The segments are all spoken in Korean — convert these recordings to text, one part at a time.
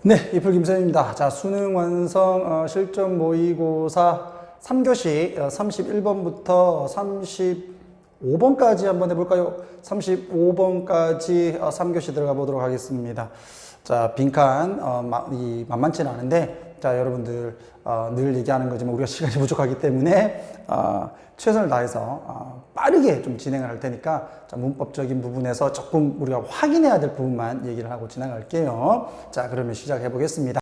네, 이풀 김선입니다. 자, 수능 완성 실전 모의고사 3교시 31번부터 35번까지 한번 해볼까요? 35번까지 3교시 들어가 보도록 하겠습니다. 자, 빈칸 만만치는 않은데, 자, 여러분들 늘 얘기하는 거지만 우리가 시간이 부족하기 때문에 최선을 다해서 빠르게 좀 진행을 할 테니까, 자, 문법적인 부분에서 조금 우리가 확인해야 될 부분만 얘기를 하고 진행할게요. 자, 그러면 시작해 보겠습니다.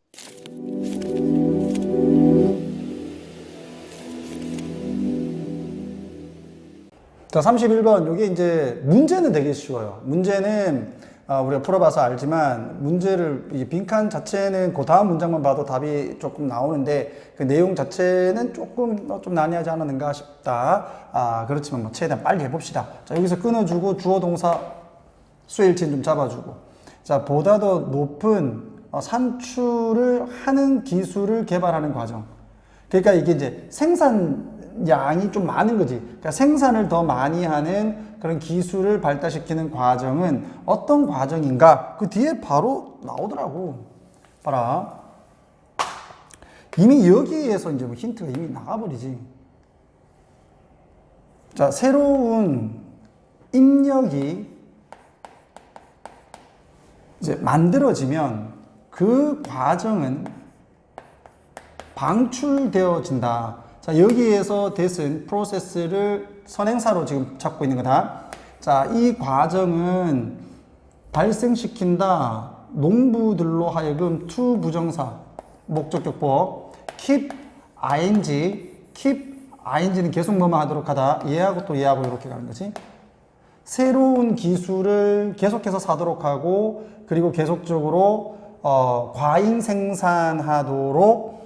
자, 31번. 이게 이제 문제는 되게 쉬워요. 문제는 우리가 풀어봐서 알지만, 문제를 이 빈칸 자체는 그 다음 문장만 봐도 답이 조금 나오는데, 그 내용 자체는 조금 좀 난해하지 않았는가 싶다. 그렇지만 뭐 최대한 빨리 해봅시다. 자, 여기서 끊어주고 주어 동사 수일치는 좀 잡아주고, 자, 보다 더 높은 산출을 하는 기술을 개발하는 과정. 그러니까 이게 이제 생산량이 좀 많은 거지. 그러니까 생산을 더 많이 하는 그런 기술을 발달시키는 과정은 어떤 과정인가? 그 뒤에 바로 나오더라고. 봐라. 이미 여기에서 이제 뭐 힌트가 이미 나가버리지. 자, 새로운 입력이 이제 만들어지면 그 과정은 방출되어진다. 자, 여기에서 that은 프로세스를 선행사로 지금 잡고 있는 거다. 자, 이 과정은 발생시킨다. 농부들로 하여금 to 부정사, 목적격법, keep ing는 계속 뭐뭐 하도록 하다. 얘하고 또 얘하고 이렇게 가는 거지. 새로운 기술을 계속해서 사도록 하고, 그리고 계속적으로 과잉 생산하도록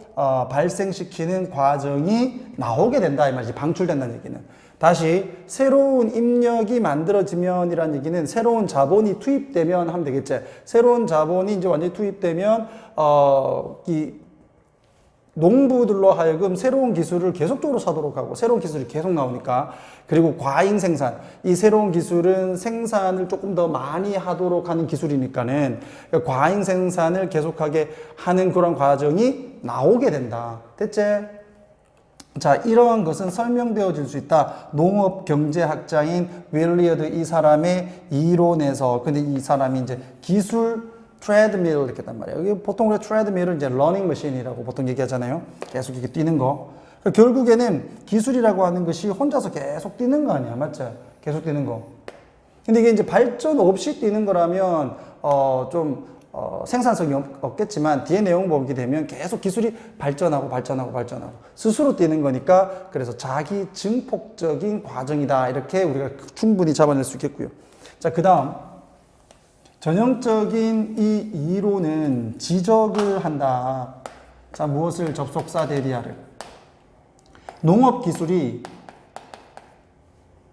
발생시키는 과정이 나오게 된다 이 말이지. 방출된다는 얘기는. 다시 새로운 입력이 만들어지면 이란 얘기는 새로운 자본이 투입되면 하면 되겠지. 새로운 자본이 이제 완전히 투입되면 이 농부들로 하여금 새로운 기술을 계속적으로 사도록 하고, 새로운 기술이 계속 나오니까. 그리고 과잉 생산, 이 새로운 기술은 생산을 조금 더 많이 하도록 하는 기술이니까는 과잉 생산을 계속하게 하는 그런 과정이 나오게 된다. 됐지? 자, 이러한 것은 설명되어질 수 있다. 농업경제학자인 윌리어드 이 사람의 이론에서. 근데 이 사람이 이제 기술 트레드밀 이렇게 했단 말이에요. 여기 보통 우리가 트레드밀을 이제 러닝 머신이라고 보통 얘기하잖아요. 계속 이렇게 뛰는 거. 결국에는 기술이라고 하는 것이 혼자서 계속 뛰는 거 아니야. 맞죠? 계속 뛰는 거. 근데 이게 이제 발전 없이 뛰는 거라면 생산성이 없겠지만, 뒤에 내용 보게 되면 계속 기술이 발전하고 스스로 뛰는 거니까, 그래서 자기 증폭적인 과정이다. 이렇게 우리가 충분히 잡아낼 수 있겠고요. 자, 그 다음 전형적인 이 이론은 지적을 한다. 자, 무엇을? 접속사 대리하를. 농업 기술이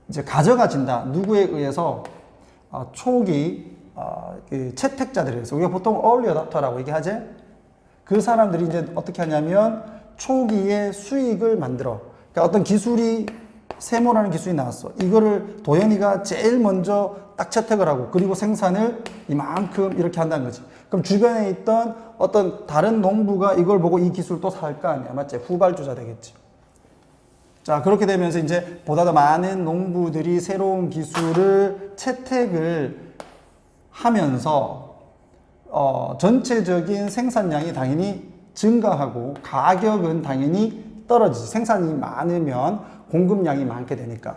이제 가져가진다. 누구에 의해서? 초기 그 채택자들에 의해서. 우리가 보통 early adopter라고 얘기하지? 그 사람들이 이제 어떻게 하냐면 초기에 수익을 만들어. 그러니까 어떤 기술이, 세모라는 기술이 나왔어. 이거를 도연이가 제일 먼저 딱 채택을 하고, 그리고 생산을 이만큼 이렇게 한다는 거지. 그럼 주변에 있던 어떤 다른 농부가 이걸 보고 이 기술 또 살 거 아니야. 맞지? 후발주자 되겠지. 자, 그렇게 되면서 이제 보다 더 많은 농부들이 새로운 기술을 채택을 하면서 전체적인 생산량이 당연히 증가하고, 가격은 당연히 떨어지지. 생산이 많으면 공급량이 많게 되니까.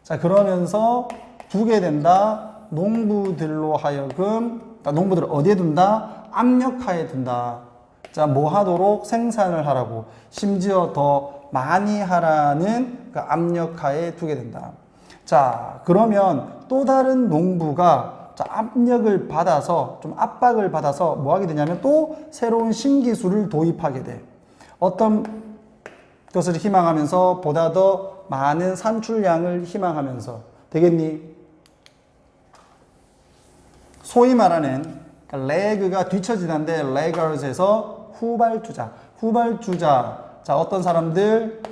자, 그러면서 두게 된다. 농부들로 하여금, 그러니까 농부들을 어디에 둔다? 압력하에 둔다. 자, 뭐 하도록? 생산을 하라고. 심지어 더 많이 하라는 그 압력하에 두게 된다. 자, 그러면 또 다른 농부가 압력을 받아서, 좀 압박을 받아서 뭐 하게 되냐면 또 새로운 신기술을 도입하게 돼. 어떤 것을 희망하면서? 보다 더 많은 산출량을 희망하면서. 되겠니? 소위 말하는 레그가 뒤처지는데 레거스에서 후발주자. 자, 어떤 사람들?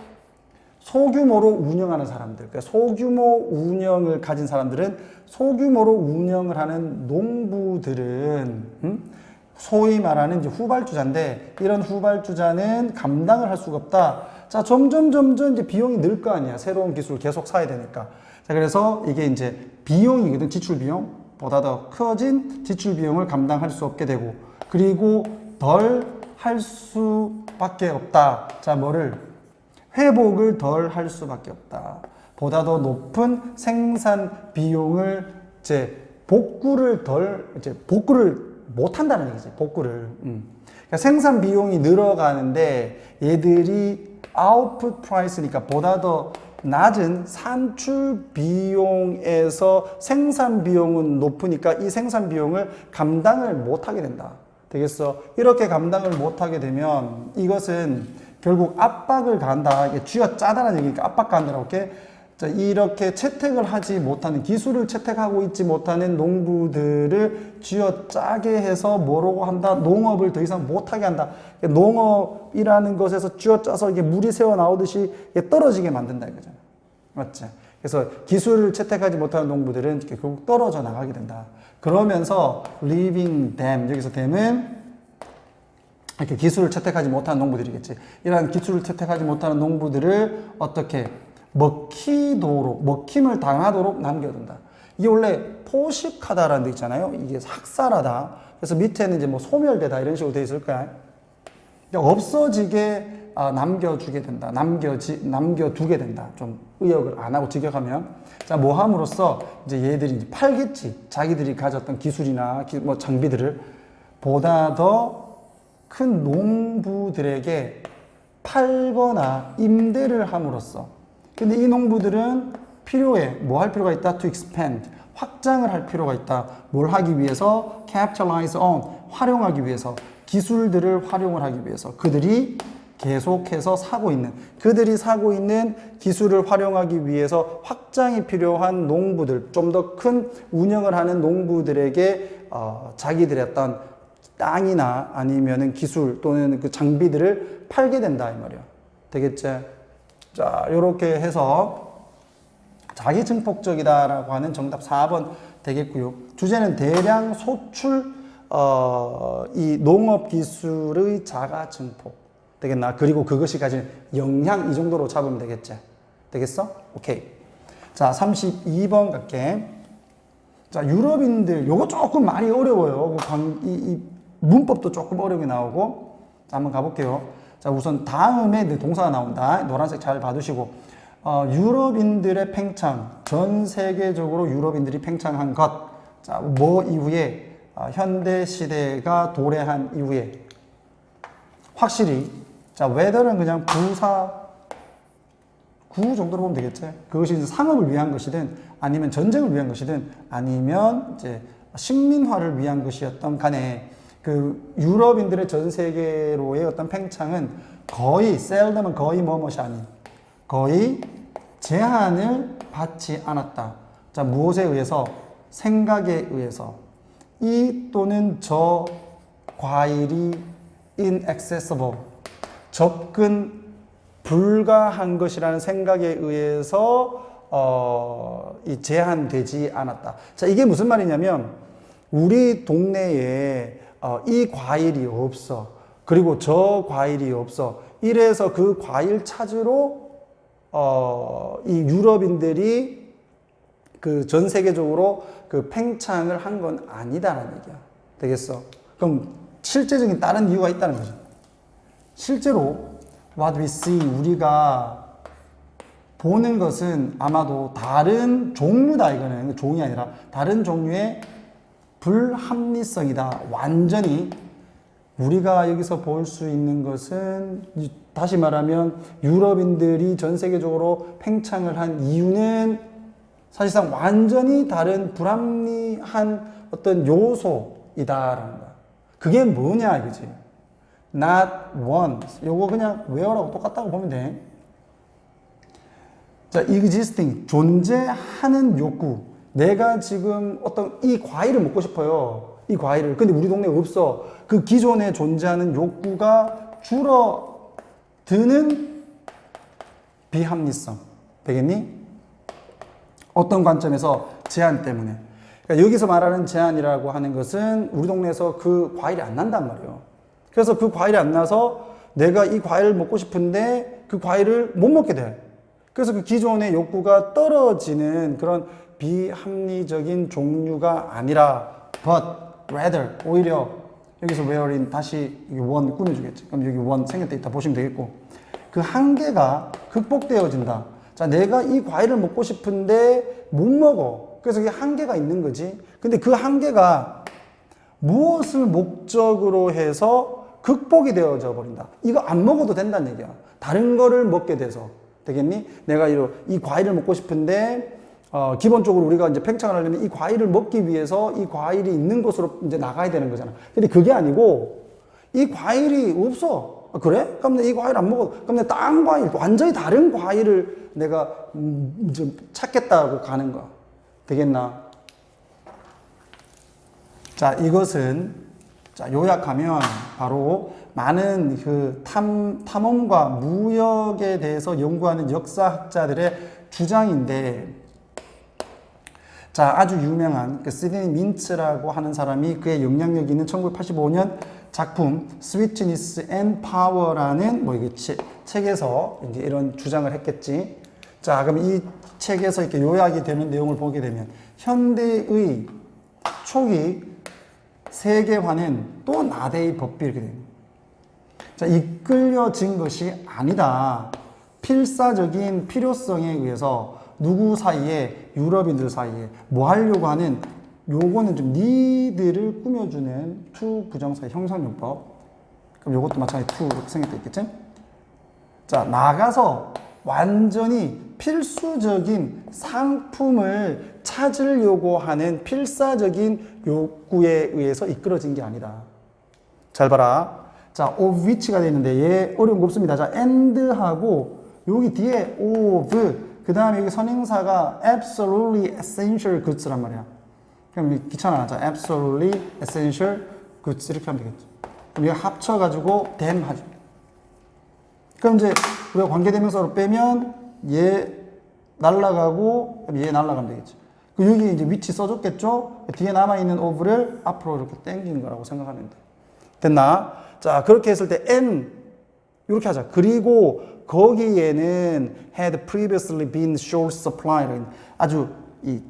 소규모로 운영하는 사람들. 그러니까 소규모 운영을 가진 사람들은, 소규모로 운영을 하는 농부들은 소위 말하는 이제 후발주자인데 이런 후발주자는 감당을 할 수가 없다. 자, 점점 이제 비용이 늘 거 아니야. 새로운 기술을 계속 사야 되니까. 자, 그래서 이게 이제 비용이거든. 지출 비용보다 더 커진 지출 비용을 감당할 수 없게 되고 그리고 덜 할 수밖에 없다. 자, 뭐를 회복을 덜 할 수밖에 없다. 보다 더 높은 생산 비용을 이제 복구를 못 한다는 얘기지. 복구를. 그러니까 생산 비용이 늘어가는데 얘들이 아웃풋 프라이스니까 보다 더 낮은 산출 비용에서 생산 비용은 높으니까 이 생산 비용을 감당을 못 하게 된다. 되겠어? 이렇게 감당을 못 하게 되면 이것은 결국 압박을 가한다. 이게 쥐어 짜다는 얘기니까 압박 가한다라고 이렇게. 자, 이렇게 채택을 하지 못하는, 기술을 채택하고 있지 못하는 농부들을 쥐어 짜게 해서 뭐라고 한다? 농업을 더 이상 못하게 한다. 농업이라는 것에서 쥐어 짜서 이게 물이 새어 나오듯이 떨어지게 만든다 이거잖아. 맞지? 그래서 기술을 채택하지 못하는 농부들은 결국 떨어져 나가게 된다. 그러면서 leaving them, 여기서 them은 이렇게 기술을 채택하지 못하는 농부들이겠지. 이러한 기술을 채택하지 못하는 농부들을 어떻게 먹힘을 당하도록 남겨둔다. 이게 원래 포식하다라는 데 있잖아요. 이게 학살하다. 그래서 밑에는 이제 뭐 소멸되다 이런 식으로 되어 있을 거야. 없어지게 남겨주게 된다. 남겨두게 된다. 좀 의역을 안 하고 직역하면. 자, 뭐 함으로써 이제 얘들이 이제 팔겠지. 자기들이 가졌던 기술이나 뭐 장비들을 보다 더 큰 농부들에게 팔거나 임대를 함으로써. 근데 이 농부들은 필요해. 뭐 할 필요가 있다? To expand. 확장을 할 필요가 있다. 뭘 하기 위해서? Capitalize on. 활용하기 위해서. 기술들을 활용을 하기 위해서. 그들이 계속해서 그들이 사고 있는 기술을 활용하기 위해서 확장이 필요한 농부들, 좀 더 큰 운영을 하는 농부들에게 자기들의 어떤 땅이나 아니면은 기술 또는 그 장비들을 팔게 된다 이 말이야. 되겠지? 자, 요렇게 해서 자기 증폭적이다라고 하는 정답 4번 되겠고요. 주제는 대량 소출 이 농업 기술의 자가 증폭 되겠나? 그리고 그것이 가진 영향 이 정도로 잡으면 되겠지? 되겠어? 오케이. 자, 32번 갈게. 자, 유럽인들 요거 조금 많이 어려워요. 이 문법도 조금 어렵게 나오고. 자, 한번 가볼게요. 자, 우선 다음에 동사가 나온다. 노란색 잘 봐두시고. 유럽인들의 팽창. 전 세계적으로 유럽인들이 팽창한 것. 자, 뭐 이후에 현대 시대가 도래한 이후에 확실히 자, whether는 그냥 부사 구 정도로 보면 되겠지. 그것이 이제 상업을 위한 것이든 아니면 전쟁을 위한 것이든 아니면 이제 식민화를 위한 것이었던 간에 그 유럽인들의 전 세계로의 어떤 팽창은 거의 셀덤은 거의 뭐뭇이 아닌 거의 제한을 받지 않았다. 자, 무엇에 의해서? 생각에 의해서. 이 또는 저 과일이 inaccessible 접근 불가한 것이라는 생각에 의해서 이 제한되지 않았다. 자, 이게 무슨 말이냐면 우리 동네에 이 과일이 없어. 그리고 저 과일이 없어. 이래서 그 과일 찾으러 이 유럽인들이 그 전 세계적으로 그 팽창을 한 건 아니다라는 얘기야. 되겠어? 그럼 실제적인 다른 이유가 있다는 거죠. 실제로 what we see 우리가 보는 것은 아마도 다른 종류다. 이거는 종이 아니라 다른 종류의 불합리성이다. 완전히 우리가 여기서 볼 수 있는 것은 다시 말하면 유럽인들이 전 세계적으로 팽창을 한 이유는 사실상 완전히 다른 불합리한 어떤 요소이다라는 거야. 그게 뭐냐 이거지. Not one. 요거 그냥 where라고 똑같다고 보면 돼. 자, existing. 존재하는 욕구. 내가 지금 어떤 이 과일을 먹고 싶어요. 이 과일을. 근데 우리 동네에 없어. 그 기존에 존재하는 욕구가 줄어드는 비합리성. 되겠니? 어떤 관점에서? 제한 때문에. 그러니까 여기서 말하는 제한이라고 하는 것은 우리 동네에서 그 과일이 안 난단 말이에요. 그래서 그 과일이 안 나서 내가 이 과일을 먹고 싶은데 그 과일을 못 먹게 돼. 그래서 그 기존의 욕구가 떨어지는 그런 비합리적인 종류가 아니라 but rather 오히려 여기서 wherein 다시 원 꾸며주겠지. 그럼 여기 원 생겼다 있다 보시면 되겠고 그 한계가 극복되어진다. 자, 내가 이 과일을 먹고 싶은데 못 먹어. 그래서 이게 한계가 있는 거지. 근데 그 한계가 무엇을 목적으로 해서 극복이 되어져 버린다. 이거 안 먹어도 된다는 얘기야. 다른 거를 먹게 돼서. 되겠니? 내가 이 과일을 먹고 싶은데, 기본적으로 우리가 이제 팽창을 하려면 이 과일을 먹기 위해서 이 과일이 있는 곳으로 이제 나가야 되는 거잖아. 근데 그게 아니고, 이 과일이 없어. 아, 그래? 그럼 내 이 과일 안 먹어. 그럼 내 딴 과일, 완전히 다른 과일을 내가 좀 찾겠다고 가는 거야. 되겠나? 자, 이것은 자, 요약하면 바로 많은 그 탐험과 무역에 대해서 연구하는 역사학자들의 주장인데, 자, 아주 유명한 그 시드니 민츠라고 하는 사람이 그의 영향력이 있는 1985년 작품 Sweetness and Power라는 뭐 이게 책에서 이제 이런 주장을 했겠지. 자, 그럼 이 책에서 이렇게 요약이 되는 내용을 보게 되면 현대의 초기 세계화는 또 나대의 법비 이렇게 됩니다. 자, 이끌려진 것이 아니다. 필사적인 필요성에 의해서 누구 사이에, 유럽인들 사이에 뭐 하려고 하는 요거는 좀 니들을 꾸며주는 to 부정사의 형상용법. 그럼 요것도 마찬가지 to 이렇게 생겼다 있겠지? 자, 나가서 완전히 필수적인 상품을 찾으려고 하는 필사적인 욕구에 의해서 이끌어진 게 아니다. 잘 봐라. 자, of which가 되어 있는데 얘 어려운 거 없습니다. 자, and하고 여기 뒤에 of 그 다음에 여기 선행사가 absolutely essential goods란 말이야. 그럼 귀찮아. 자, absolutely essential goods 이렇게 하면 되겠지. 그럼 이거 합쳐가지고 them 하죠. 그럼 이제 우리가 관계대명사로 빼면 얘 날라가고 얘 날라가면 되겠지. 그 여기 이제 위치 써줬겠죠? 뒤에 남아있는 of를 앞으로 이렇게 당긴 거라고 생각하면 돼. 됐나? 자, 그렇게 했을 때 and 이렇게 하자. 그리고 거기에는 had previously been short supply. 아주 이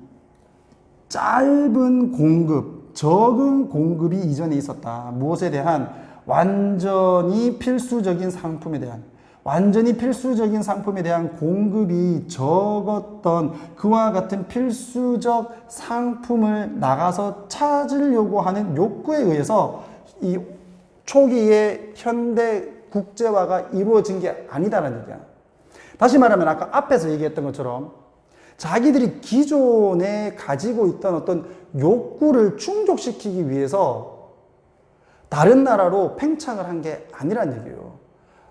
짧은 공급, 적은 공급이 이전에 있었다. 무엇에 대한? 완전히 필수적인 상품에 대한. 완전히 필수적인 상품에 대한 공급이 적었던 그와 같은 필수적 상품을 나가서 찾으려고 하는 욕구에 의해서 이 초기의 현대 국제화가 이루어진 게 아니다라는 얘기야. 다시 말하면 아까 앞에서 얘기했던 것처럼 자기들이 기존에 가지고 있던 어떤 욕구를 충족시키기 위해서 다른 나라로 팽창을 한 게 아니란 얘기예요.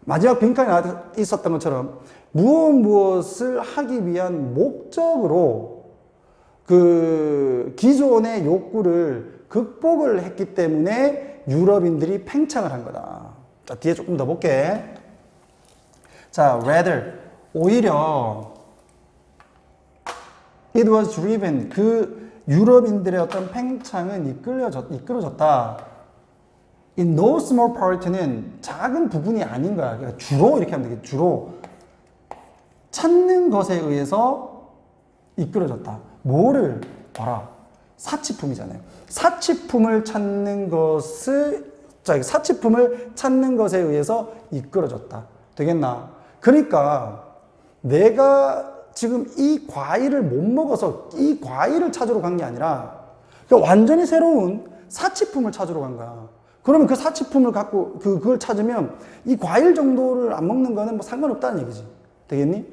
마지막 빈칸에 있었던 것처럼 무엇을 하기 위한 목적으로 그 기존의 욕구를 극복을 했기 때문에 유럽인들이 팽창을 한 거다. 자, 뒤에 조금 더 볼게. 자, rather 오히려 it was driven 그 유럽인들의 어떤 팽창은 이끌어졌다. in no small part는 작은 부분이 아닌 거야. 그러니까 주로 이렇게 하면 되겠지. 주로 찾는 것에 의해서 이끌어졌다. 뭐를 봐라. 사치품이잖아요. 사치품을 찾는 것에 의해서 이끌어졌다. 되겠나? 그러니까 내가 지금 이 과일을 못 먹어서 이 과일을 찾으러 간 게 아니라 그러니까 완전히 새로운 사치품을 찾으러 간 거야. 그러면 그 사치품을 갖고 그걸 찾으면 이 과일 정도를 안 먹는 거는 뭐 상관없다는 얘기지. 되겠니?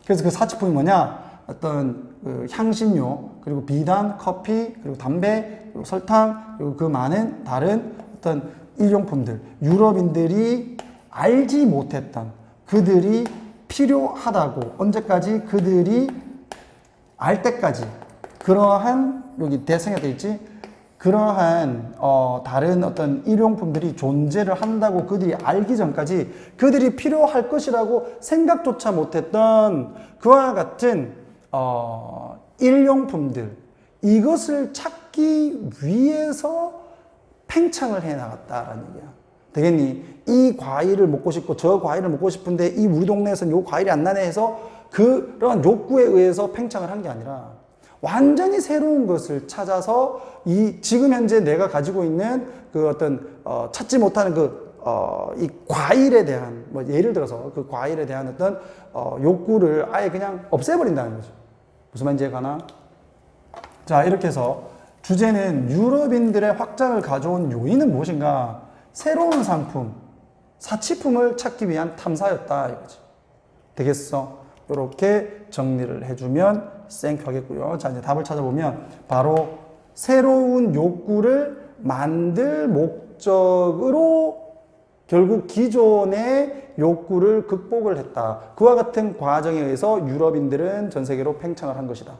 그래서 그 사치품이 뭐냐? 어떤 그 향신료, 그리고 비단, 커피, 그리고 담배, 그리고 설탕, 그리고 그 많은 다른 어떤 일용품들. 유럽인들이 알지 못했던 그들이 필요하다고 언제까지 그들이 알 때까지 그러한 여기 대성에 되어 있지. 그러한 다른 어떤 일용품들이 존재를 한다고 그들이 알기 전까지 그들이 필요할 것이라고 생각조차 못했던 그와 같은 일용품들, 이것을 찾기 위해서 팽창을 해 나갔다라는 얘기야. 되겠니? 이 과일을 먹고 싶고 저 과일을 먹고 싶은데 이 우리 동네에서는 요 과일이 안 나네 해서 그런 욕구에 의해서 팽창을 한 게 아니라 완전히 새로운 것을 찾아서 이 지금 현재 내가 가지고 있는 그 어떤 찾지 못하는 이 과일에 대한 뭐 예를 들어서 그 과일에 대한 어떤 욕구를 아예 그냥 없애버린다는 거죠. 무슨 말인지 이해가나? 자, 이렇게 해서 주제는 유럽인들의 확장을 가져온 요인은 무엇인가? 새로운 상품, 사치품을 찾기 위한 탐사였다 이거지. 되겠어? 이렇게 정리를 해주면 쌩하겠고요. 자, 이제 답을 찾아보면 바로 새로운 욕구를 만들 목적으로 결국 기존의 욕구를 극복을 했다. 그와 같은 과정에 의해서 유럽인들은 전 세계로 팽창을 한 것이다.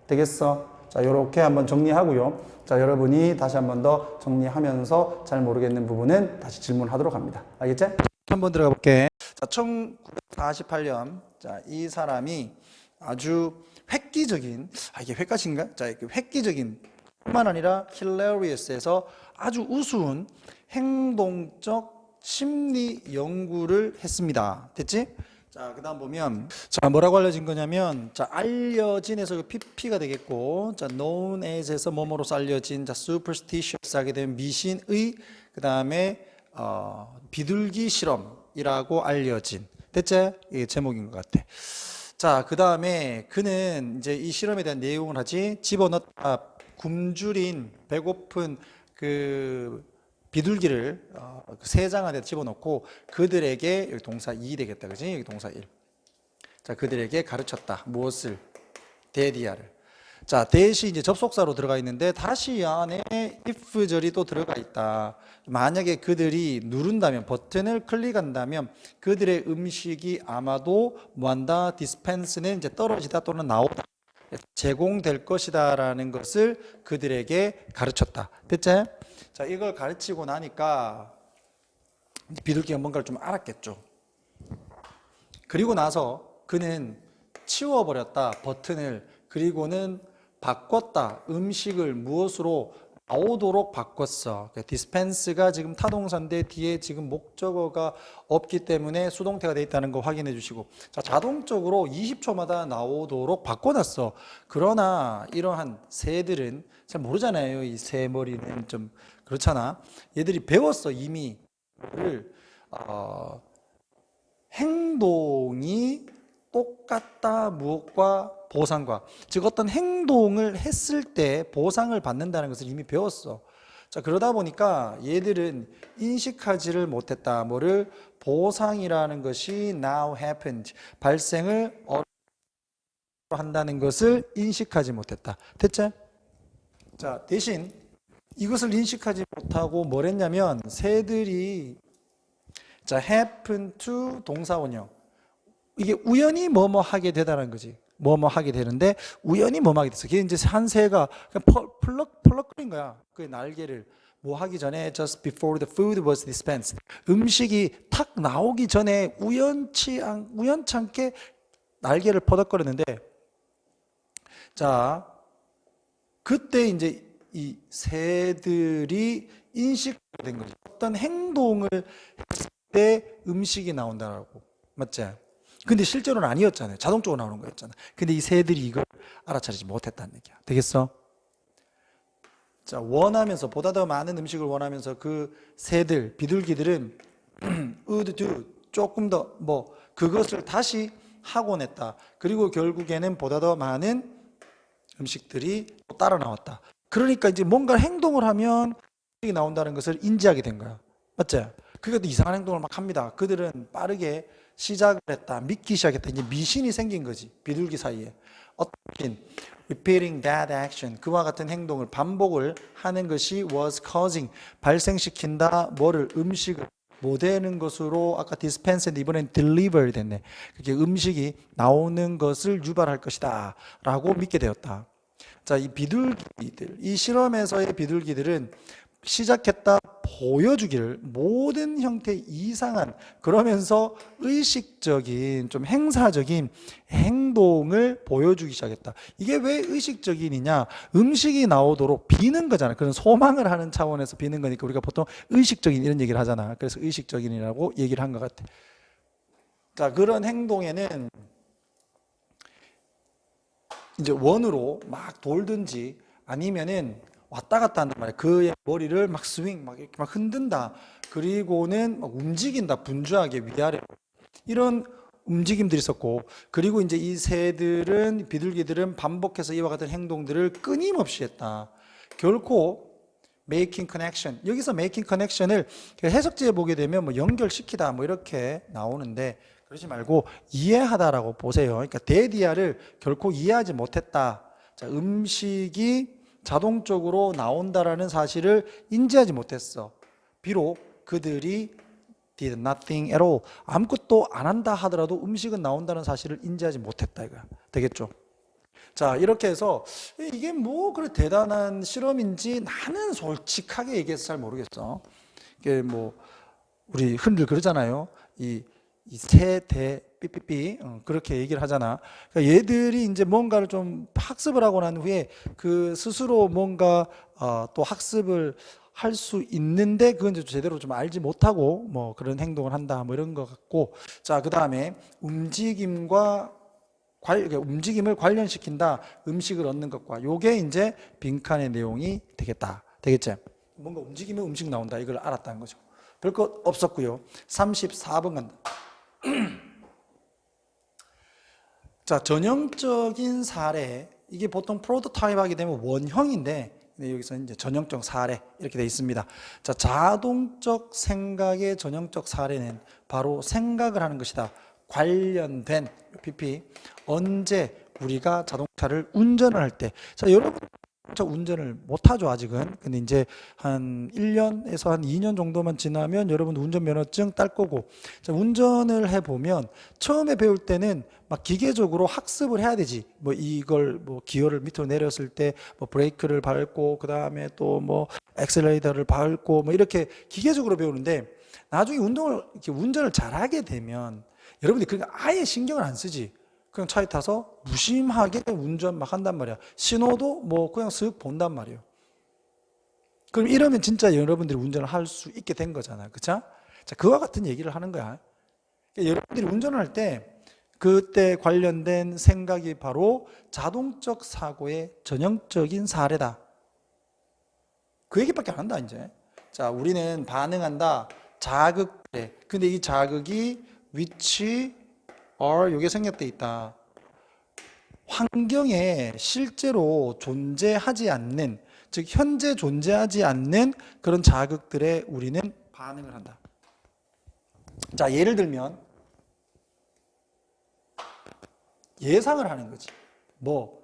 되겠어? 자, 이렇게 한번 정리하고요. 자, 여러분이 다시 한번 더 정리하면서 잘 모르겠는 부분은 다시 질문하도록 합니다. 알겠지? 한번 들어가 볼게. 자, 1948년. 자, 이 사람이 아주 획기적인, 이게 획가신가? 자, 획기적인 뿐만 아니라 hilarious에서 아주 우스운 행동적 심리 연구를 했습니다. 됐지? 자, 그 다음 보면, 자, 뭐라고 알려진 거냐면, 자, 알려진에서 PP가 되겠고, 자, known as에서 뭐뭐로서 알려진, 자, superstitious 하게 되면 미신의, 그 다음에, 비둘기 실험이라고 알려진. 됐지? 이게 제목인 것 같아. 자, 그 다음에 그는 이제 이 실험에 대한 내용을 하지, 집어넣다, 굶주린, 배고픈 그 비둘기를 세 장 안에 집어넣고 그들에게 여기 동사 2 되겠다. 그지? 여기 동사 1. 자, 그들에게 가르쳤다. 무엇을? 데디아를. 자, 대시 이제 접속사로 들어가 있는데 다시 안에 if절이 또 들어가 있다. 만약에 그들이 누른다면 버튼을 클릭한다면 그들의 음식이 아마도 뭐한다? dispense는 이제 떨어지다 또는 나오다. 제공될 것이다라는 것을 그들에게 가르쳤다. 됐지? 자, 이걸 가르치고 나니까 비둘기가 뭔가를 좀 알았겠죠. 그리고 나서 그는 치워버렸다. 버튼을. 그리고는 바꿨다. 음식을 무엇으로 나오도록 바꿨어. dispense가 지금 타동사인데 뒤에 지금 목적어가 없기 때문에 수동태가 되어 있다는 거 확인해 주시고, 자, 자동적으로 20초마다 나오도록 바꿔놨어. 그러나 이러한 새들은 잘 모르잖아요. 이 새 머리는 좀 그렇잖아. 얘들이 배웠어 이미. 행동이 똑같다. 무엇과? 보상과. 즉 어떤 행동을 했을 때 보상을 받는다는 것을 이미 배웠어. 자, 그러다 보니까 얘들은 인식하지를 못했다. 뭐를? 보상이라는 것이 now happened. 발생을 한다는 것을 인식하지 못했다. 됐죠? 자, 대신 이것을 인식하지 못하고 뭘 했냐면 새들이 자, happen to 동사원형. 이게 우연히 뭐뭐 하게 되다는 거지. 뭐뭐 하게 되는데 우연히 뭐뭐 하게 됐어. 그게 이제 한 새가 그냥 펄럭거린 거야. 그 날개를 뭐 하기 전에 just before the food was dispensed. 음식이 탁 나오기 전에 우연찮게 날개를 퍼덕거렸는데, 자, 그때 이제 이 새들이 인식된 거죠. 어떤 행동을 했을 때 음식이 나온다라고. 맞지? 근데 실제로는 아니었잖아요. 자동적으로 나오는 거였잖아. 근데 이 새들이 이걸 알아차리지 못했다는 얘기야. 되겠어? 자, 원하면서, 보다 더 많은 음식을 원하면서 그 새들, 비둘기들은 would do, 조금 더 그것을 다시 하곤 했다. 그리고 결국에는 보다 더 많은 음식들이 따라 나왔다. 그러니까 이제 뭔가 행동을 하면 음식이 나온다는 것을 인지하게 된 거야. 맞지? 그러니까 이상한 행동을 막 합니다. 그들은 빠르게 시작을 했다. 믿기 시작했다. 이제 미신이 생긴 거지. 비둘기 사이에. 어떤 repeating that action. 그와 같은 행동을 반복을 하는 것이 was causing. 발생시킨다. 뭐를? 음식을 못 되는 것으로 아까 dispense인데 이번엔 deliver 됐네. 그게 음식이 나오는 것을 유발할 것이다. 라고 믿게 되었다. 자, 이 비둘기들. 이 실험에서의 비둘기들은 시작했다 보여주기를 모든 형태의 이상한 그러면서 의식적인 좀 행사적인 행동을 보여주기 시작했다. 이게 왜 의식적이냐? 음식이 나오도록 비는 거잖아. 그런 소망을 하는 차원에서 비는 거니까 우리가 보통 의식적인 이런 얘기를 하잖아. 그래서 의식적인이라고 얘기를 한 것 같아. 자, 그런 행동에는 이제 원으로 막 돌든지 아니면은 왔다 갔다 한단 말이야. 그의 머리를 막 스윙, 막 이렇게 막 흔든다. 그리고는 막 움직인다. 분주하게 위아래. 이런 움직임들이 있었고, 그리고 이제 이 새들은, 비둘기들은 반복해서 이와 같은 행동들을 끊임없이 했다. 결코 making connection. 여기서 making connection을 해석지에 보게 되면 뭐 연결시키다 뭐 이렇게 나오는데 그러지 말고 이해하다라고 보세요. 그러니까 데디아를 결코 이해하지 못했다. 자, 음식이 자동적으로 나온다라는 사실을 인지하지 못했어. 비록 그들이 did nothing at all. 아무것도 안 한다 하더라도 음식은 나온다는 사실을 인지하지 못했다. 이거야. 되겠죠? 자, 이렇게 해서 이게 뭐 그래 대단한 실험인지 나는 솔직하게 얘기해서 잘 모르겠어. 이게 뭐 우리 흔들 그러잖아요. 이 세대 삐삐삐 그렇게 얘기를 하잖아. 그러니까 얘들이 이제 뭔가를 좀 학습을 하고 난 후에 그 스스로 뭔가 또 학습을 할 수 있는데 그건 이제 제대로 좀 알지 못하고 뭐 그런 행동을 한다 뭐 이런 것 같고. 자, 그 다음에 움직임을 관련시킨다. 음식을 얻는 것과 요게 이제 빈칸의 내용이 되겠다. 되겠지? 뭔가 움직이면 음식 나온다. 이걸 알았다는 거죠. 별것 없었고요. 34번 간다. 자, 전형적인 사례. 이게 보통 프로토타입 하게 되면 원형인데 여기서 이제 전형적 사례 이렇게 되어 있습니다. 자, 자동적 생각의 전형적 사례는 바로 생각을 하는 것이다. 관련된 PP. 언제 우리가 자동차를 운전을 할 때. 자, 여러분 운전을 못하죠 아직은. 근데 이제 한 1년에서 한 2년 정도만 지나면 여러분 운전면허증 딸 거고. 자, 운전을 해보면 처음에 배울 때는 막 기계적으로 학습을 해야 되지. 뭐 이걸 뭐 기어를 밑으로 내렸을 때 뭐 브레이크를 밟고 그 다음에 또 뭐 엑셀레이터를 밟고 뭐 이렇게 기계적으로 배우는데 나중에 운전을 잘하게 되면 여러분들이 그러니까 아예 신경을 안 쓰지. 그냥 차에 타서 무심하게 운전 막 한단 말이야. 신호도 뭐 그냥 쓱 본단 말이에요. 그럼 이러면 진짜 여러분들이 운전을 할 수 있게 된 거잖아요. 그쵸? 자, 그와 같은 얘기를 하는 거야. 그러니까 여러분들이 운전을 할 때 그때 관련된 생각이 바로 자동적 사고의 전형적인 사례다. 그 얘기밖에 안 한다, 이제. 자, 우리는 반응한다. 자극해. 근데 이 자극이 위치 요게 생략돼 있다. 환경에 실제로 존재하지 않는, 즉 현재 존재하지 않는 그런 자극들에 우리는 반응을 한다. 자, 예를 들면 예상을 하는 거지. 뭐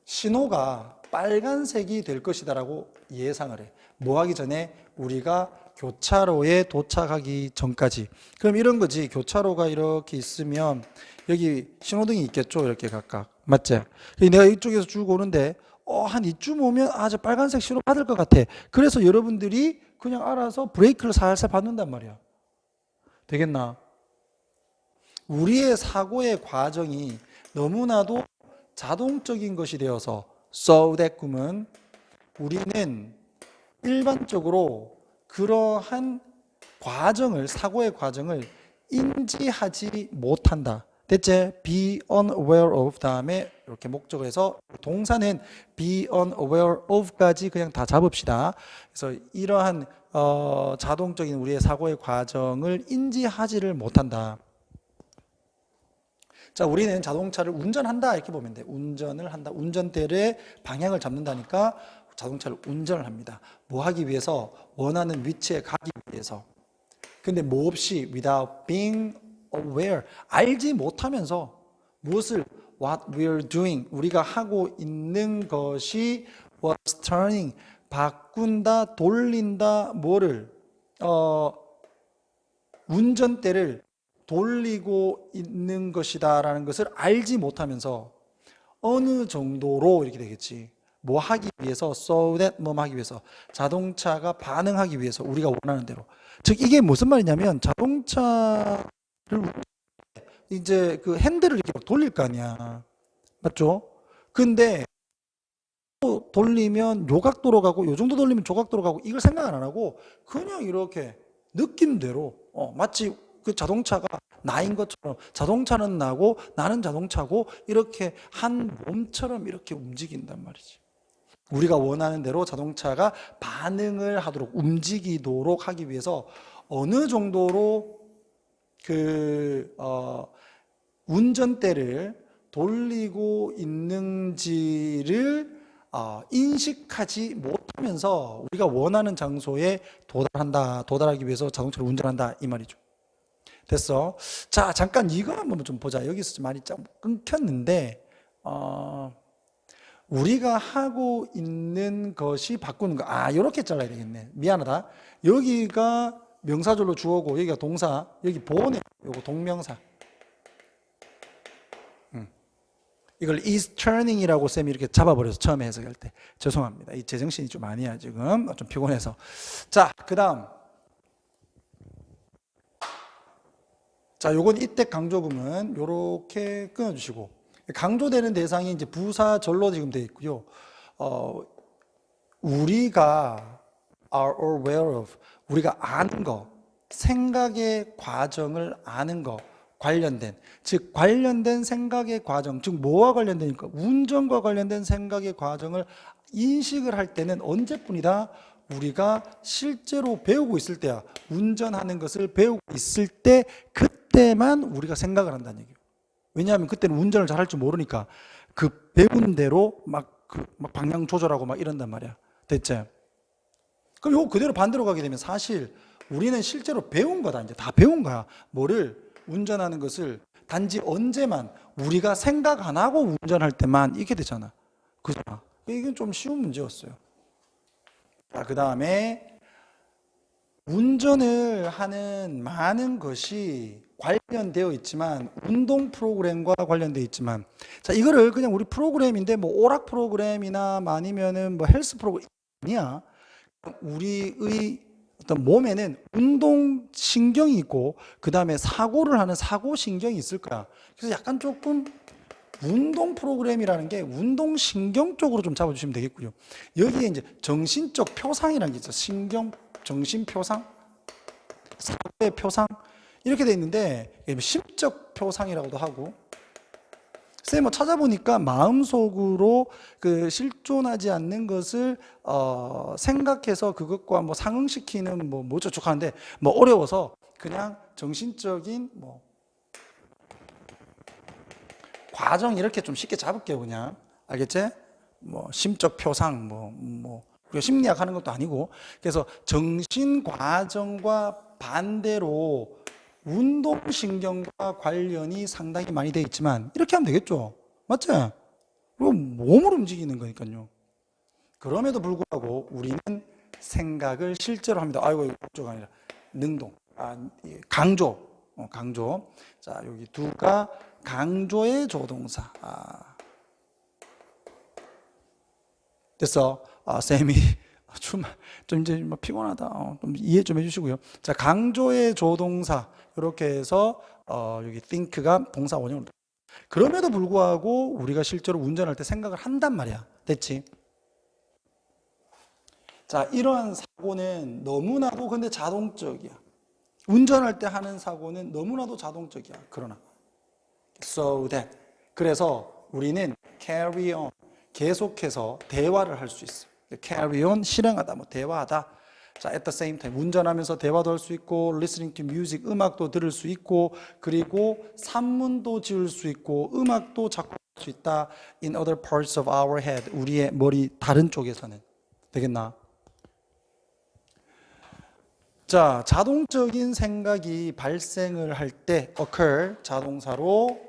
신호가 빨간색이 될 것이다라고 예상을 해. 뭐 하기 전에? 우리가 교차로에 도착하기 전까지. 그럼 이런 거지. 교차로가 이렇게 있으면 여기 신호등이 있겠죠. 이렇게 각각. 맞지? 내가 이쪽에서 쭉 오는데 한 이쯤 오면 저 빨간색 신호 받을 것 같아. 그래서 여러분들이 그냥 알아서 브레이크를 살살 밟는단 말이야. 되겠나? 우리의 사고의 과정이 너무나도 자동적인 것이 되어서 so that 꿈은 우리는 일반적으로 그러한 과정을, 사고의 과정을 인지하지 못한다. 됐지? be unaware of 다음에 이렇게 목적어에서 동사는 be unaware of까지 그냥 다 잡읍시다. 그래서 이러한 자동적인 우리의 사고의 과정을 인지하지를 못한다. 자, 우리는 자동차를 운전한다 이렇게 보면 돼. 운전을 한다. 운전대의 방향을 잡는다니까 자동차를 운전을 합니다. 뭐 하기 위해서? 원하는 위치에 가기 위해서. 근데 뭐 없이 without being aware, 알지 못하면서 무엇을 what we're doing, 우리가 하고 있는 것이 was turning, 바꾼다, 돌린다, 뭐를 운전대를 돌리고 있는 것이다 라는 것을 알지 못하면서 어느 정도로 이렇게 되겠지. 뭐 하기 위해서, so that 뭐 하기 위해서, 자동차가 반응하기 위해서 우리가 원하는 대로. 즉 이게 무슨 말이냐면 자동차를 이제 그 핸들을 이렇게 막 돌릴 거 아니야. 맞죠? 근데 또 돌리면 요 각도로 가고 요 정도 돌리면 저 각도로 가고 이걸 생각 안 하고 그냥 이렇게 느낌대로 마치 그 자동차가 나인 것처럼 자동차는 나고 나는 자동차고 이렇게 한 몸처럼 이렇게 움직인단 말이지. 우리가 원하는 대로 자동차가 반응을 하도록 움직이도록 하기 위해서 어느 정도로 그 운전대를 돌리고 있는지를 인식하지 못하면서 우리가 원하는 장소에 도달하기 위해서 자동차를 운전한다 이 말이죠. 됐어. 자, 잠깐 이거 한번 좀 보자. 여기서 좀 많이 끊겼는데 우리가 하고 있는 것이 바꾸는 거. 이렇게 잘라야 되겠네. 미안하다. 여기가 명사절로 주어고 여기가 동사, 여기 보내 요거 동명사. 이걸 is turning이라고 쌤이 이렇게 잡아버려서 처음에 해석할 때 죄송합니다. 이 제정신이 좀 아니야 지금 좀 피곤해서. 자, 그다음 자, 요건 이때 강조금은 요렇게 끊어주시고 강조되는 대상이 이제 부사절로 지금 되어 있고요. 우리가 are aware of 우리가 아는 거, 생각의 과정을 아는 거 관련된 즉 관련된 생각의 과정 즉 뭐와 관련되니까 운전과 관련된 생각의 과정을 인식을 할 때는 언제뿐이다? 우리가 실제로 배우고 있을 때야. 운전하는 것을 배우고 있을 때 그때만 우리가 생각을 한다는 얘기예요. 왜냐하면 그때는 운전을 잘 할 줄 모르니까 그 배운 대로 막 방향 조절하고 막 이런단 말이야. 됐지? 그럼 이거 그대로 반대로 가게 되면 사실 우리는 실제로 배운 거다. 이제 다 배운 거야. 뭐를? 운전하는 것을 단지 언제만 우리가 생각 안 하고 운전할 때만 이렇게 되잖아. 그잖아. 이건 좀 쉬운 문제였어요. 자, 그 다음에 운전을 하는 많은 것이 관련되어 있지만 운동 프로그램과 관련되어 있지만 자 이거를 그냥 우리 프로그램인데 뭐 오락 프로그램이나 아니면은 뭐 헬스 프로그램 아니야. 우리의 어떤 몸에는 운동 신경이 있고 그 다음에 사고를 하는 사고 신경이 있을 거야. 그래서 약간 조금 운동 프로그램이라는 게 운동 신경 쪽으로 좀 잡아주시면 되겠고요. 여기에 이제 정신적 표상이라는 게 있어. 신경, 정신 표상, 사고의 표상 이렇게 돼 있는데 심적 표상이라고도 하고. 쌤 뭐 찾아보니까 마음속으로 그 실존하지 않는 것을 생각해서 그것과 뭐 상응시키는 뭐 저축하는데 뭐 어려워서 그냥 정신적인 뭐 과정 이렇게 좀 쉽게 잡을게요. 그냥 알겠지? 뭐 심적 표상 뭐 우리가 심리학 하는 것도 아니고 그래서 정신 과정과 반대로 운동신경과 관련이 상당히 많이 되어 있지만 이렇게 하면 되겠죠. 맞지? 그리고 몸을 움직이는 거니까요. 그럼에도 불구하고 우리는 생각을 실제로 합니다. 아이고 이거가 아니라 능동, 강조, 강조. 자 여기 두가 강조의 조동사. 됐어. 쌤이 좀 이제 피곤하다. 좀 이해 좀 해주시고요. 자 강조의 조동사. 이렇게 해서 여기 think가 동사 원형으로. 그럼에도 불구하고 우리가 실제로 운전할 때 생각을 한단 말이야. 됐지? 자, 이러한 사고는 너무나도 근데 자동적이야. 운전할 때 하는 사고는 너무나도 자동적이야. 그러나 so that 그래서 우리는 carry on 계속해서 대화를 할 수 있어. carry on 실행하다 뭐 대화하다. 자, at the same time 운전하면서 대화도 할 수 있고 listening to music 음악도 들을 수 있고 그리고 산문도 지을 수 있고 음악도 작곡할 수 있다. in other parts of our head 우리의 머리 다른 쪽에서는 되겠나? 자, 자동적인 생각이 발생을 할 때 occur 자동사로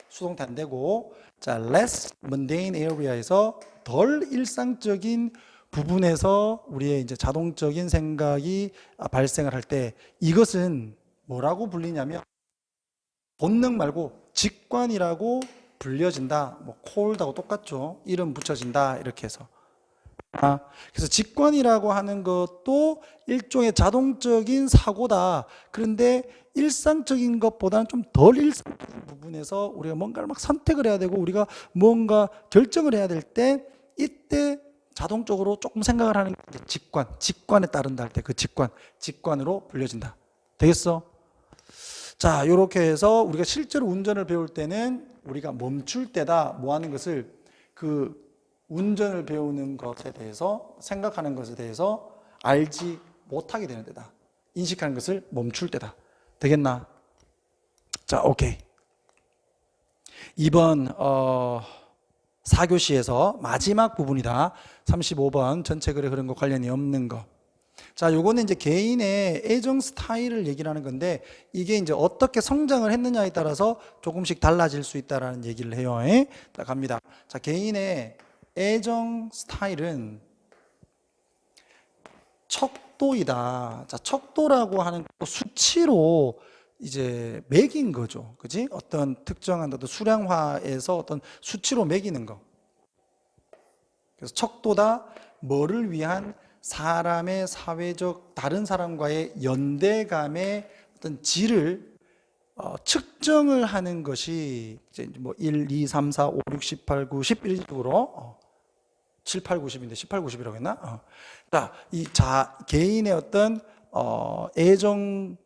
수동태 안 되고 자, less mundane area에서 덜 일상적인 부분에서 우리의 이제 자동적인 생각이 발생을 할 때 이것은 뭐라고 불리냐면 본능 말고 직관이라고 불려진다. 뭐 cold하고 똑같죠. 이름 붙여진다. 이렇게 해서 그래서 직관이라고 하는 것도 일종의 자동적인 사고다. 그런데 일상적인 것보다는 좀 덜 일상적인 부분에서 우리가 뭔가를 막 선택을 해야 되고 우리가 뭔가 결정을 해야 될 때 이때 자동적으로 조금 생각을 하는 게 직관에 따른다 할 때 그 직관으로 불려진다. 되겠어? 자, 이렇게 해서 우리가 실제로 운전을 배울 때는 우리가 멈출 때다 뭐 하는 것을 그 운전을 배우는 것에 대해서 생각하는 것에 대해서 알지 못하게 되는 데다. 인식하는 것을 멈출 때다. 되겠나? 자, 오케이. 이번 4교시에서 마지막 부분이다. 35번 전체 글의 흐름과 관련이 없는 거. 자, 요거는 이제 개인의 애정 스타일을 얘기를 하는 건데 이게 이제 어떻게 성장을 했느냐에 따라서 조금씩 달라질 수 있다라는 얘기를 해요. 자, 갑니다. 자, 개인의 애정 스타일은 척도이다. 자, 척도라고 하는 거 수치로 이제 매긴 거죠. 그지? 어떤 특정한 어떤 수량화에서 어떤 수치로 매기는 거. 그래서 척도다. 뭐를 위한 사람의 사회적 다른 사람과의 연대감의 어떤 질을 측정을 하는 것이 이제 뭐 1, 2, 3, 4, 5, 6, 18, 9, 10 이런 식으로 7, 8, 90인데 18, 90이라고 했나? 자, 개인의 어떤 애정의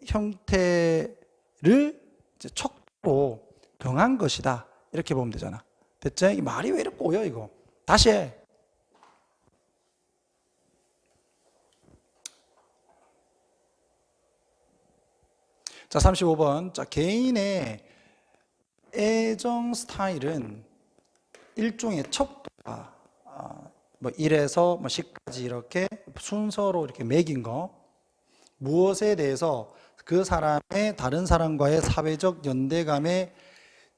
형태를 이제 척도로 정한 것이다. 이렇게 보면 되잖아. 됐지? 이 말이 왜 이렇게 꼬여 이거? 다시 해. 자, 35번. 자, 개인의 애정 스타일은 일종의 척도다. 뭐 1에서 뭐 10까지 이렇게 순서로 이렇게 매긴 거. 무엇에 대해서 그 사람의 다른 사람과의 사회적 연대감의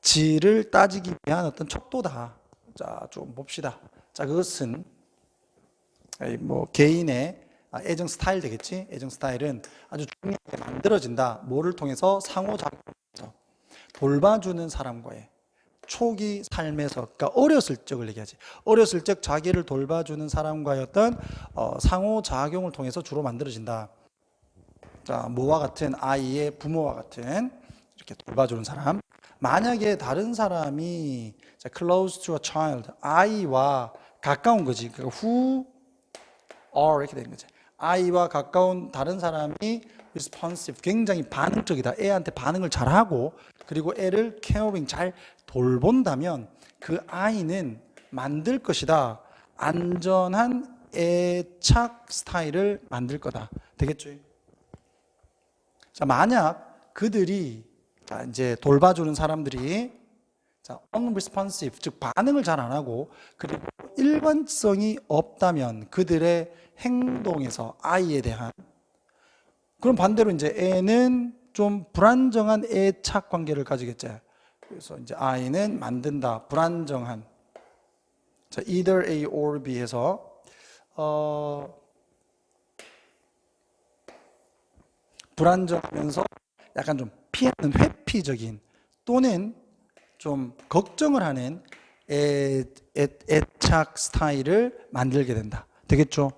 질을 따지기 위한 어떤 척도다. 자, 좀 봅시다. 자, 그것은 뭐 개인의 애정 스타일 되겠지? 애정 스타일은 아주 중요하게 만들어진다. 뭐를 통해서? 상호작용에서 돌봐주는 사람과의 초기 삶에서, 그러니까 어렸을 적을 얘기하지. 어렸을 적 자기를 돌봐주는 사람과의 어떤 상호작용을 통해서 주로 만들어진다. 자, 뭐와 같은? 아이의 부모와 같은 이렇게 돌봐주는 사람. 만약에 다른 사람이 close to a child, 아이와 가까운 거지. 그러니까 who are 이렇게 되는 거지. 아이와 가까운 다른 사람이 responsive, 굉장히 반응적이다. 애한테 반응을 잘하고 그리고 애를 caring, 잘 돌본다면 그 아이는 만들 것이다. 안전한 애착 스타일을 만들 거다. 되겠죠? 자, 만약 그들이 이제 돌봐주는 사람들이 unresponsive, 즉 반응을 잘 안 하고 그리고 일관성이 없다면 그들의 행동에서 아이에 대한, 그럼 반대로 이제 애는 좀 불안정한 애착 관계를 가지겠지. 그래서 이제 아이는 만든다. 불안정한. 자, either A or B 해서 불안정하면서 약간 좀 피하는 회피적인 또는 좀 걱정을 하는 애착 스타일을 만들게 된다. 되겠죠?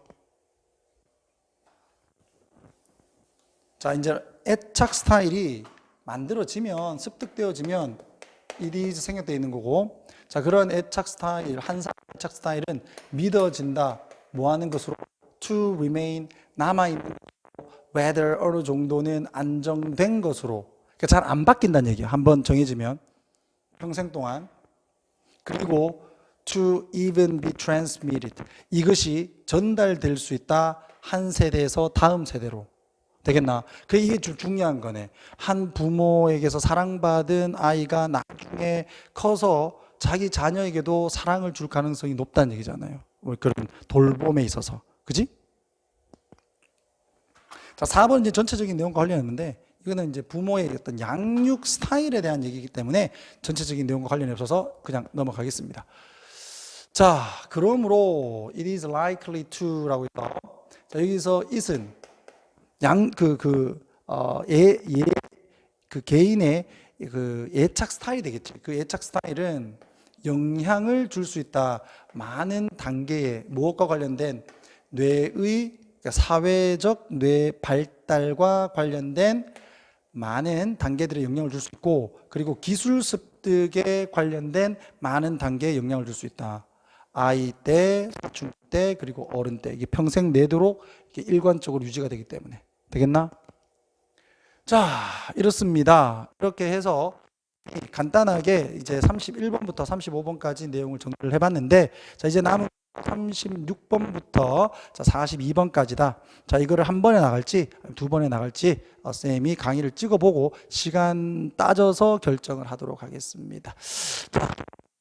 자, 이제 애착 스타일이 만들어지면, 습득되어지면 it is 생략되어 있는 거고, 자, 그런 애착 스타일, 한 사람 애착 스타일은 믿어진다. 뭐 하는 것으로? to remain, 남아있는, whether 어느 정도는 안정된 것으로. 그러니까 잘 안 바뀐다는 얘기예요. 한번 정해지면 평생 동안. 그리고 to even be transmitted, 이것이 전달될 수 있다. 한 세대에서 다음 세대로. 되겠나? 이게 좀 중요한 거네. 한 부모에게서 사랑받은 아이가 나중에 커서 자기 자녀에게도 사랑을 줄 가능성이 높다는 얘기잖아요. 그런 돌봄에 있어서. 그지? 자, 4번 이제 전체적인 내용과 관련했는데, 이거는 이제 부모의 어떤 양육 스타일에 대한 얘기이기 때문에 전체적인 내용과 관련이 없어서 그냥 넘어가겠습니다. 자, 그러므로 it is likely to라고 해서, 자, 여기서 it은 그 개인의 그 애착 스타일이 되겠지. 그 애착 스타일은 영향을 줄 수 있다. 많은 단계의 무엇과 관련된 뇌의 그러니까 사회적 뇌 발달과 관련된 많은 단계들의 영향을 줄 수 있고, 그리고 기술 습득에 관련된 많은 단계에 영향을 줄 수 있다. 아이 때, 사춘기 때, 그리고 어른 때, 이게 평생 내도록 이렇게 일관적으로 유지가 되기 때문에. 되겠나? 자, 이렇습니다. 이렇게 해서 간단하게 이제 31번부터 35번까지 내용을 정리를 해봤는데, 자, 이제 남은 36번부터 자 42번까지다. 자, 이거를 한 번에 나갈지 두 번에 나갈지 쌤이 강의를 찍어보고 시간 따져서 결정을 하도록 하겠습니다. 자,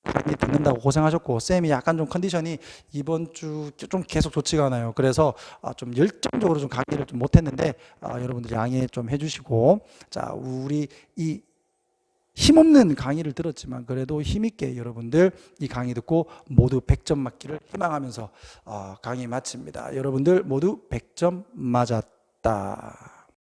강의 듣는다고 고생하셨고, 쌤이 약간 좀 컨디션이 이번 주 좀 계속 좋지가 않아요. 그래서 좀 열정적으로 좀 강의를 좀 못했는데 여러분들 양해 좀 해주시고, 자, 우리 이 힘없는 강의를 들었지만 그래도 힘있게 여러분들 이 강의 듣고 모두 100점 맞기를 희망하면서 강의 마칩니다. 여러분들 모두 100점 맞았다.